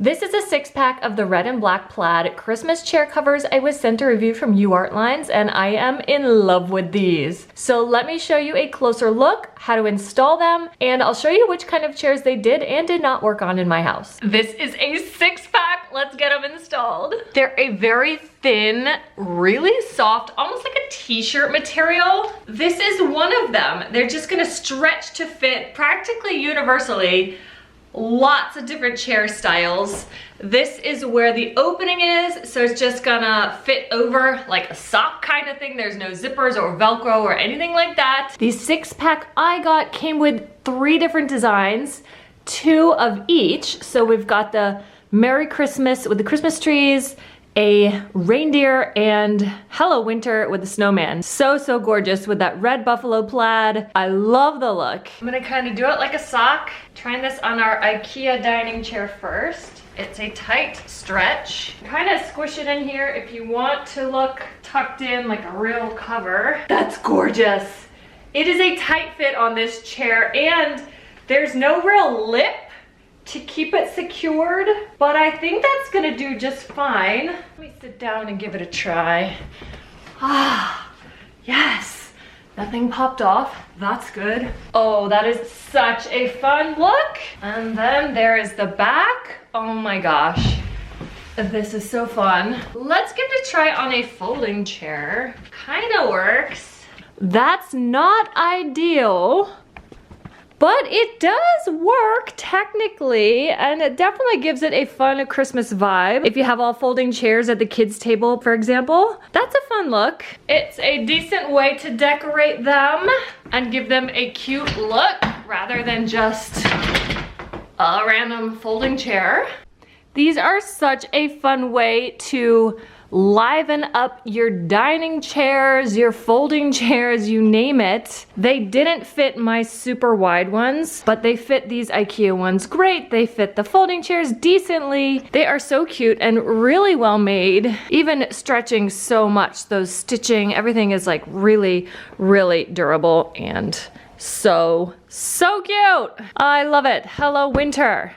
This is a 6-pack of the red and black plaid Christmas chair covers I was sent a review from UArtLines, and I am in love with these. So let me show you a closer look, how to install them, and I'll show you which kind of chairs they did and did not work on in my house. This is a 6-pack, let's get them installed. They're a very thin, really soft, almost like a t-shirt material. This is one of them. They're just gonna stretch to fit practically universally lots of different chair styles. This is where the opening is, so it's just gonna fit over like a sock kind of thing. There's no zippers or Velcro or anything like that. The 6-pack I got came with 3 different designs, 2 of each. So we've got the Merry Christmas with the Christmas trees, a reindeer, and Hello Winter with the snowman. So gorgeous with that red buffalo plaid. I love the look. I'm gonna kind of do it like a sock. Trying this on our IKEA dining chair first. It's a tight stretch. Kind of squish it in here if you want to look tucked in like a real cover. That's gorgeous. It is a tight fit on this chair, and there's no real lip to keep it secured, but I think that's gonna do just fine. Let me sit down and give it a try. Ah, yes, nothing popped off, that's good. Oh, that is such a fun look. And then there is the back. Oh my gosh, this is so fun. Let's give it a try on a folding chair. Kinda works. That's not ideal, but it does work technically, and it definitely gives it a fun Christmas vibe. If you have all folding chairs at the kids' table, for example, that's a fun look. It's a decent way to decorate them and give them a cute look rather than just a random folding chair. These are such a fun way to liven up your dining chairs, your folding chairs, you name it. They didn't fit my super wide ones, but they fit these IKEA ones great. They fit the folding chairs decently. They are so cute and really well made. Even stretching so much, those stitching, everything is like really durable and so cute. I love it. Hello Winter.